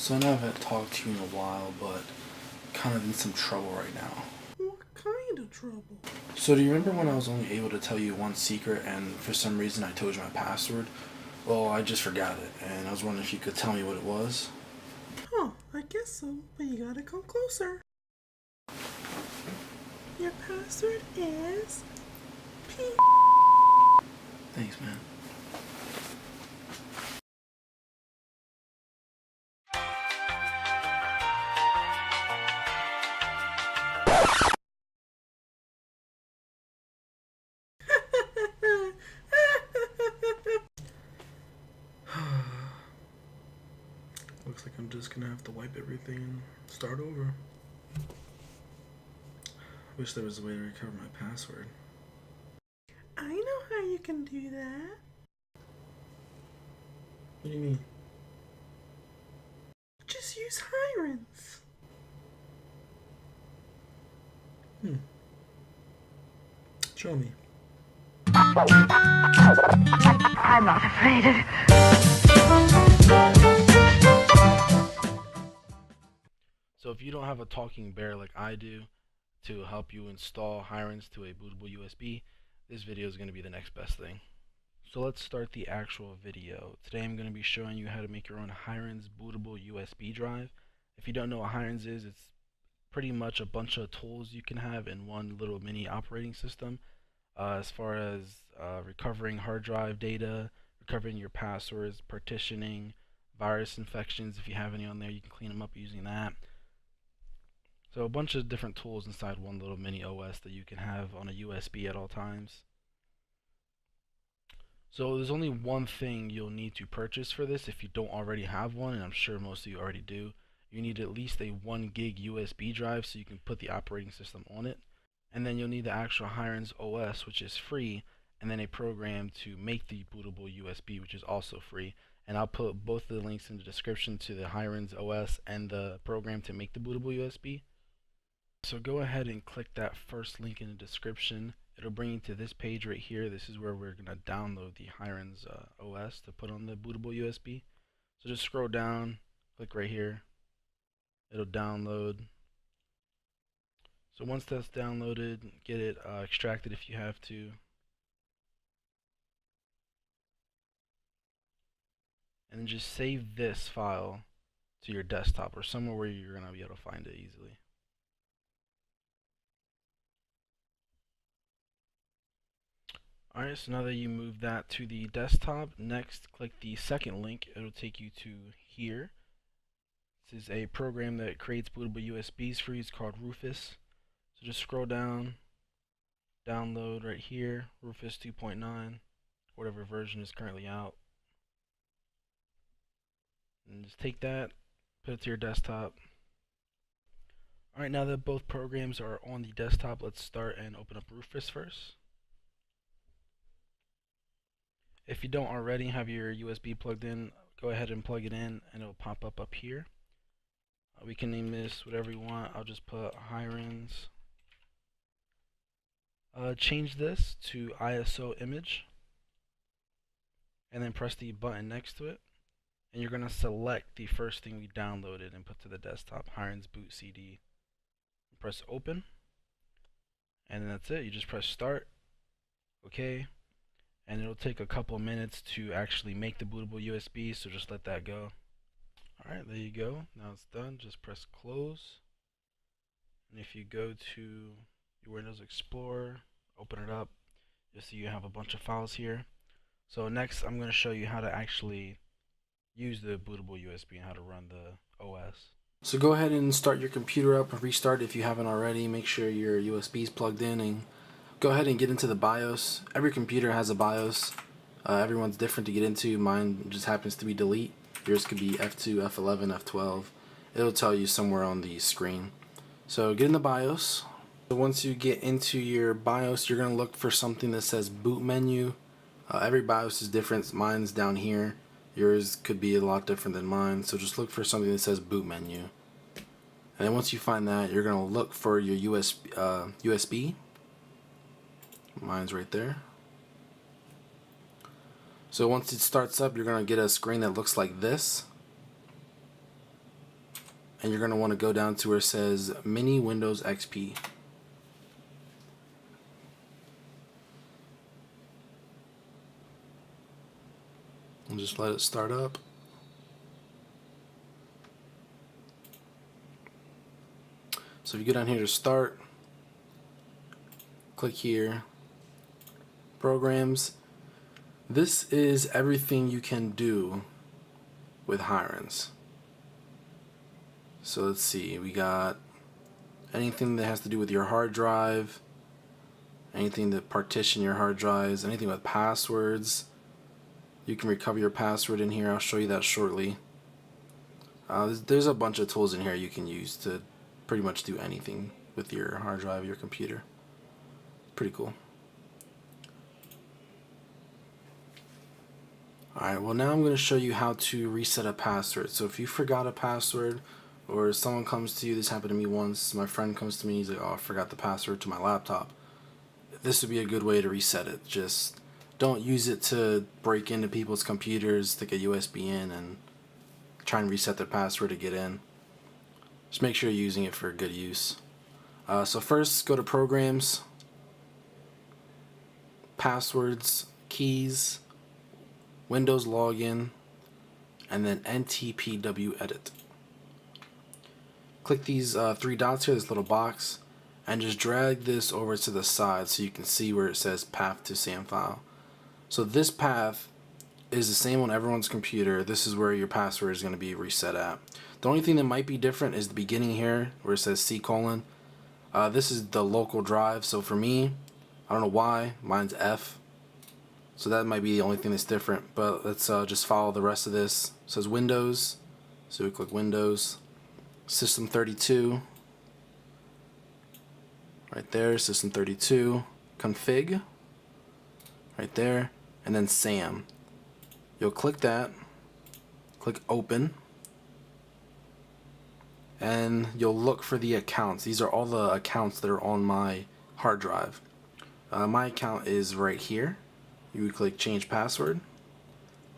So I know I haven't talked to you in a while, but kind of in some trouble right now. What kind of trouble? So do you remember when I was only able to tell you one secret and for some reason I told you my password? Well, I just forgot it, and I was wondering if you could tell me what it was. Huh, I guess so, but you gotta come closer. Your password is P. Thanks, man. Looks like I'm just gonna have to wipe everything and start over. Wish there was a way to recover my password. I know how you can do that. What do you mean? Just use Hirens. Show me. I'm not afraid of... So if you don't have a talking bear like I do to help you install Hirens to a bootable USB, this video is going to be the next best thing. So let's start the actual video. Today I'm going to be showing you how to make your own Hirens bootable USB drive. If you don't know what Hirens is, it's pretty much a bunch of tools you can have in one little mini operating system. As far as recovering hard drive data, recovering your passwords, partitioning, virus infections, if you have any on there, you can clean them up using that. So a bunch of different tools inside one little mini OS that you can have on a USB at all times. So there's only one thing you'll need to purchase for this if you don't already have one, and I'm sure most of you already do. You need at least a 1 gig USB drive so you can put the operating system on it. And then you'll need the actual Hirens OS, which is free, and then a program to make the bootable USB, which is also free. And I'll put both of the links in the description to the Hirens OS and the program to make the bootable USB. So go ahead and click that first link in the description. It'll bring you to this page right here. This is where we're going to download the Hirens OS to put on the bootable USB. So just scroll down, click right here. It'll download. So once that's downloaded, get it extracted if you have to. And then just save this file to your desktop or somewhere where you're going to be able to find it easily. Alright, so now that you move that to the desktop, next click the second link. It'll take you to here. This is a program that creates bootable USBs for you. It's called Rufus. So just scroll down, download right here, Rufus 2.9, whatever version is currently out. And just take that, put it to your desktop. Alright, now that both programs are on the desktop, let's start and open up Rufus first. If you don't already have your USB plugged in, go ahead and plug it in and it'll pop up here. We can name this whatever you want. I'll just put Hirens. Change this to ISO image and then press the button next to it, and you're going to select the first thing we downloaded and put to the desktop, Hirens BootCD. Press open, and then that's it. You just press start, okay, and it'll take a couple of minutes to actually make the bootable USB, so just let that go. Alright, there you go. Now it's done. Just press close, and if you go to your Windows Explorer, open it up, you'll see you have a bunch of files here. So next I'm going to show you how to actually use the bootable USB and how to run the OS. So go ahead and start your computer up and restart if you haven't already. Make sure your USB is plugged in and go ahead and get into the BIOS. Every computer has a BIOS. Everyone's different to get into. Mine just happens to be delete. Yours could be F2, F11, F12. It'll tell you somewhere on the screen. So get in the BIOS. So once you get into your BIOS, you're going to look for something that says boot menu. Every BIOS is different. Mine's down here. Yours could be a lot different than mine, so just look for something that says boot menu. And then once you find that, you're going to look for your USB. Mine's right there. So once it starts up, you're going to get a screen that looks like this. and you're going to want to go down to where it says Mini Windows XP. And just let it start up. So if you go down here to start, click here, programs. This is everything you can do with Hirens. So let's see, we got anything that has to do with your hard drive, anything that partition your hard drives, anything with passwords. You can recover your password in here. I'll show you that shortly. There's a bunch of tools in here you can use to pretty much do anything with your hard drive, your computer. Pretty cool. Alright, well now I'm going to show you how to reset a password. So if you forgot a password, or someone comes to you, this happened to me once, my friend comes to me, he's like, oh, I forgot the password to my laptop. This would be a good way to reset it. Just don't use it to break into people's computers, stick a USB in, and try and reset their password to get in. Just make sure you're using it for good use. So first, go to Programs, Passwords, Keys, Windows Login, and then NTPW Edit. Click these three dots here, this little box, and just drag this over to the side so you can see where it says Path to SAM file. So this path is the same on everyone's computer. This is where your password is going to be reset at. The only thing that might be different is the beginning here where it says C:. This is the local drive, so for me, I don't know why, mine's F. So that might be the only thing that's different, but let's just follow the rest of this. It says Windows, so we click Windows, System 32, right there, System 32, Config, right there, and then SAM. You'll click that, click Open, and you'll look for the accounts. These are all the accounts that are on my hard drive. My account is right here. You would click Change Password,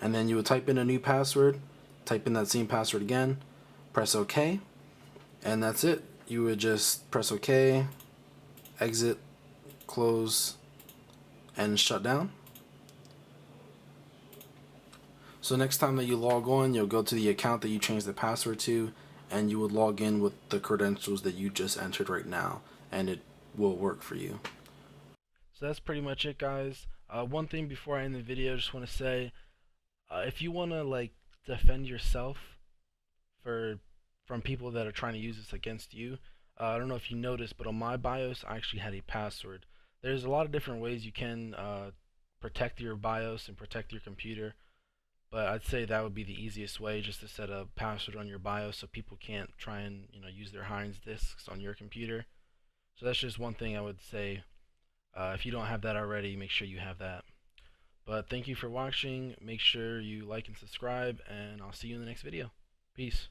and then you would type in a new password, type in that same password again, press OK, and that's it. You would just press OK, exit, close, and shut down. So next time that you log on, you'll go to the account that you changed the password to, and you would log in with the credentials that you just entered right now, and it will work for you. So that's pretty much it, guys. One thing before I end the video, I just want to say, if you want to like defend yourself from people that are trying to use this against you, I don't know if you noticed, but on my BIOS I actually had a password. There's a lot of different ways you can protect your BIOS and protect your computer, but I'd say that would be the easiest way, just to set a password on your BIOS so people can't try and use their Hirens disks on your computer. So that's just one thing I would say. If you don't have that already, make sure you have that. But thank you for watching. Make sure you like and subscribe, and I'll see you in the next video. Peace.